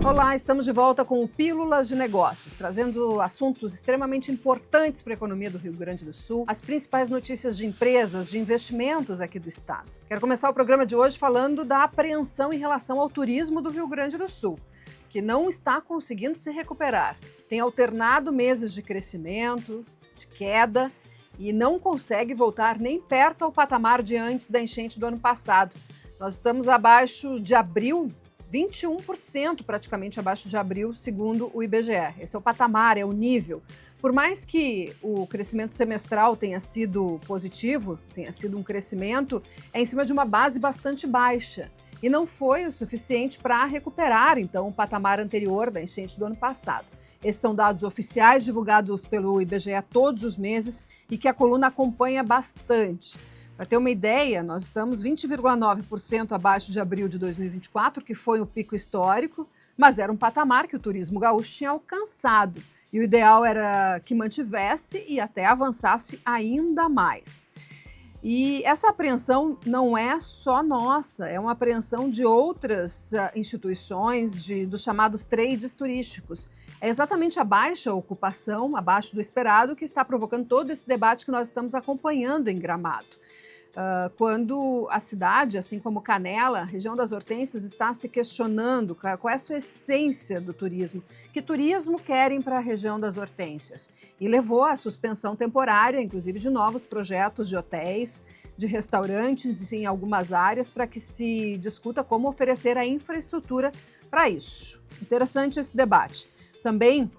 Olá, estamos de volta com o Pílulas de Negócios, trazendo assuntos extremamente importantes para a economia do Rio Grande do Sul, as principais notícias de empresas, de investimentos aqui do estado. Quero começar o programa de hoje falando da apreensão em relação ao turismo do Rio Grande do Sul, que não está conseguindo se recuperar. Tem alternado meses de crescimento, de queda, e não consegue voltar nem perto ao patamar de antes da enchente do ano passado. Nós estamos abaixo de abril, 21% praticamente abaixo de abril, segundo o IBGE. Esse é o patamar, é o nível. Por mais que o crescimento semestral tenha sido positivo, tenha sido um crescimento, é em cima de uma base bastante baixa. E não foi o suficiente para recuperar, então, o patamar anterior da enchente do ano passado. Esses são dados oficiais divulgados pelo IBGE todos os meses e que a coluna acompanha bastante. Para ter uma ideia, nós estamos 20,9% abaixo de abril de 2024, que foi um pico histórico, mas era um patamar que o turismo gaúcho tinha alcançado. E o ideal era que mantivesse e até avançasse ainda mais. E essa apreensão não é só nossa, é uma apreensão de outras instituições, dos chamados trades turísticos. É exatamente a baixa ocupação, abaixo do esperado, que está provocando todo esse debate que nós estamos acompanhando em Gramado. Quando a cidade, assim como Canela, região das Hortênsias, está se questionando qual é a sua essência do turismo, que turismo querem para a região das Hortênsias, e levou à suspensão temporária, inclusive de novos projetos de hotéis, de restaurantes em algumas áreas, para que se discuta como oferecer a infraestrutura para isso. Interessante esse debate. Também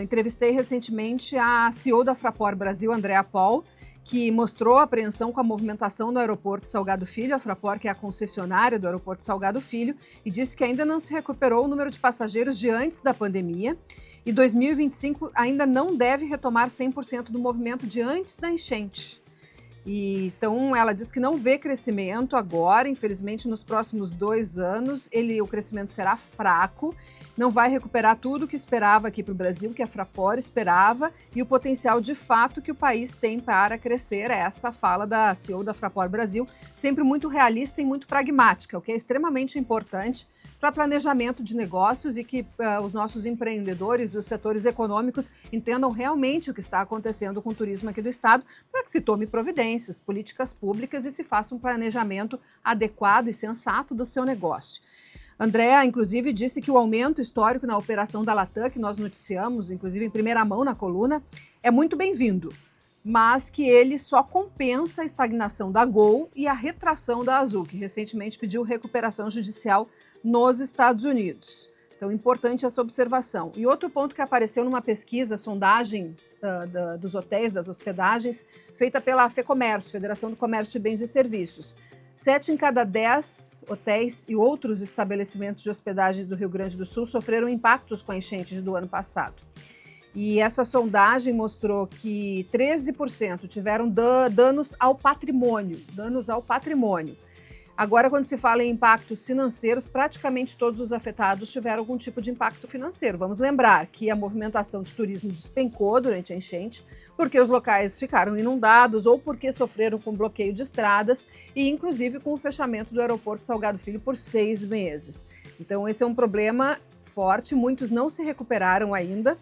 entrevistei recentemente a CEO da Fraport Brasil, Andrea Paul, que mostrou a apreensão com a movimentação no aeroporto Salgado Filho, a Fraport, que é a concessionária do aeroporto Salgado Filho, e disse que ainda não se recuperou o número de passageiros de antes da pandemia, e 2025 ainda não deve retomar 100% do movimento de antes da enchente. Então, ela diz que não vê crescimento agora, infelizmente, nos próximos 2 anos, o crescimento será fraco, não vai recuperar tudo o que esperava aqui para o Brasil, que a Fraport esperava, e o potencial de fato que o país tem para crescer. Essa fala da CEO da Fraport Brasil, sempre muito realista e muito pragmática, o que é extremamente importante para planejamento de negócios e que os nossos empreendedores e os setores econômicos entendam realmente o que está acontecendo com o turismo aqui do estado, para que se tome providências, políticas públicas e se faça um planejamento adequado e sensato do seu negócio. Andrea, inclusive, disse que o aumento histórico na operação da Latam, que nós noticiamos, inclusive em primeira mão na coluna, é muito bem-vindo, mas que ele só compensa a estagnação da Gol e a retração da Azul, que recentemente pediu recuperação judicial nos Estados Unidos. Então, importante essa observação. E outro ponto que apareceu numa pesquisa, sondagem dos hotéis, das hospedagens, feita pela FEComércio, Federação do Comércio de Bens e Serviços. 7 em cada 10 hotéis e outros estabelecimentos de hospedagens do Rio Grande do Sul sofreram impactos com a enchente do ano passado. E essa sondagem mostrou que 13% tiveram danos ao patrimônio. Agora, quando se fala em impactos financeiros, praticamente todos os afetados tiveram algum tipo de impacto financeiro. Vamos lembrar que a movimentação de turismo despencou durante a enchente, porque os locais ficaram inundados ou porque sofreram com bloqueio de estradas e, inclusive, com o fechamento do aeroporto Salgado Filho por 6 meses. Então, esse é um problema forte, muitos não se recuperaram ainda.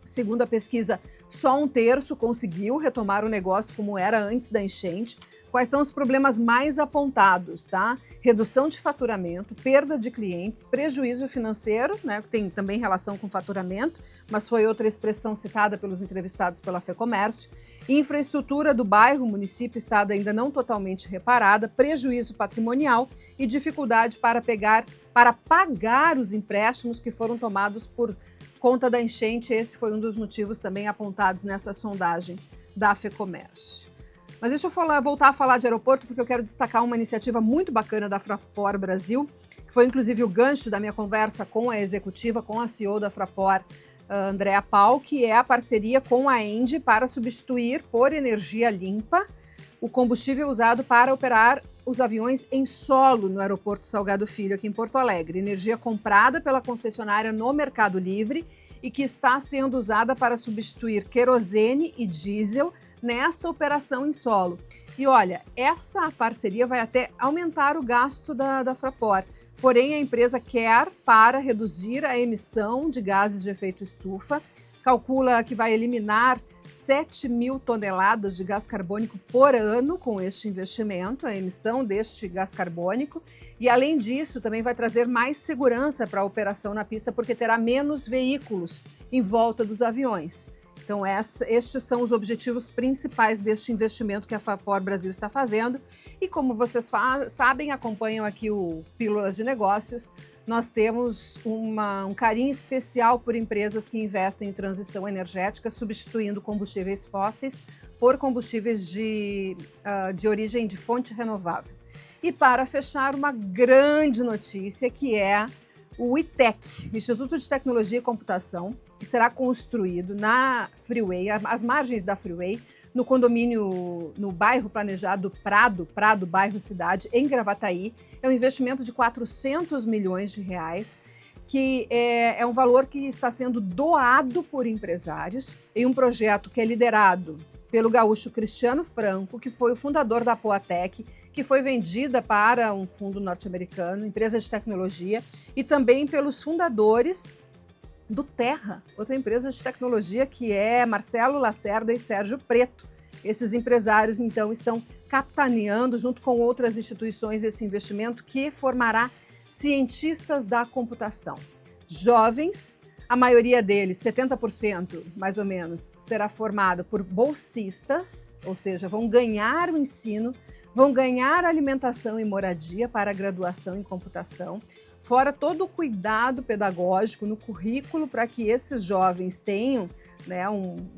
Segundo a pesquisa, só 1/3 conseguiu retomar o negócio como era antes da enchente. Quais são os problemas mais apontados, tá? Redução de faturamento, perda de clientes, prejuízo financeiro, né, que tem também relação com faturamento, mas foi outra expressão citada pelos entrevistados pela FEComércio. Infraestrutura do bairro, município, estado ainda não totalmente reparada, prejuízo patrimonial e dificuldade para pagar os empréstimos que foram tomados por conta da enchente. Esse foi um dos motivos também apontados nessa sondagem da FEComércio. Mas deixa eu voltar a falar de aeroporto, porque eu quero destacar uma iniciativa muito bacana da Fraport Brasil, que foi inclusive o gancho da minha conversa com a executiva, com a CEO da Fraport, Andrea Paul, que é a parceria com a ENGIE para substituir por energia limpa o combustível usado para operar os aviões em solo no aeroporto Salgado Filho, aqui em Porto Alegre. Energia comprada pela concessionária no Mercado Livre e que está sendo usada para substituir querosene e diesel nesta operação em solo. E olha, essa parceria vai até aumentar o gasto da Fraport, porém a empresa quer para reduzir a emissão de gases de efeito estufa, calcula que vai eliminar 7 mil toneladas de gás carbônico por ano com este investimento, a emissão deste gás carbônico, e além disso também vai trazer mais segurança para a operação na pista, porque terá menos veículos em volta dos aviões. Então estes são os objetivos principais deste investimento que a Fraport Brasil está fazendo, e como vocês sabem, acompanham aqui o Pílulas de Negócios, nós temos um carinho especial por empresas que investem em transição energética, substituindo combustíveis fósseis por combustíveis de origem de fonte renovável. E para fechar, uma grande notícia que é o ITEC, Instituto de Tecnologia e Computação, que será construído na Freeway, às margens da Freeway, no condomínio, no bairro planejado Prado, bairro Cidade, em Gravataí. É um investimento de 400 milhões de reais, que é um valor que está sendo doado por empresários em um projeto que é liderado pelo gaúcho Cristiano Franco, que foi o fundador da Poatec, que foi vendida para um fundo norte-americano, empresa de tecnologia, e também pelos fundadores do Terra, outra empresa de tecnologia, que é Marcelo Lacerda e Sérgio Preto. Esses empresários, então, estão capitaneando, junto com outras instituições, esse investimento que formará cientistas da computação. Jovens, a maioria deles, 70% mais ou menos, será formada por bolsistas, ou seja, vão ganhar o ensino, vão ganhar alimentação e moradia para a graduação em computação, fora todo o cuidado pedagógico no currículo para que esses jovens tenham,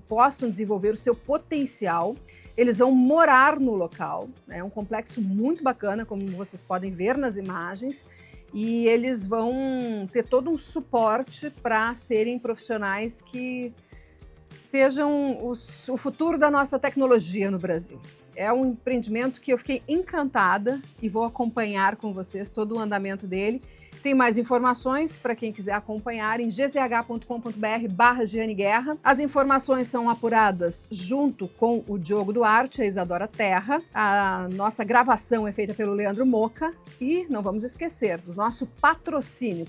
possam desenvolver o seu potencial. Eles vão morar no local, é um complexo muito bacana, como vocês podem ver nas imagens, e eles vão ter todo um suporte para serem profissionais que sejam o futuro da nossa tecnologia no Brasil. É um empreendimento que eu fiquei encantada e vou acompanhar com vocês todo o andamento dele. Tem mais informações para quem quiser acompanhar em gzh.com.br/Giane Guerra. As informações são apuradas junto com o Diogo Duarte, a Isadora Terra. A nossa gravação é feita pelo Leandro Moca. E não vamos esquecer do nosso patrocínio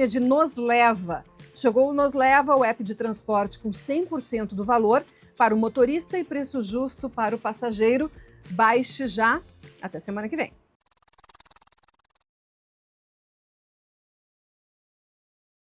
de Nos Leva. Chegou o Nos Leva, o app de transporte com 100% do valor para o motorista e preço justo para o passageiro. Baixe já. Até semana que vem.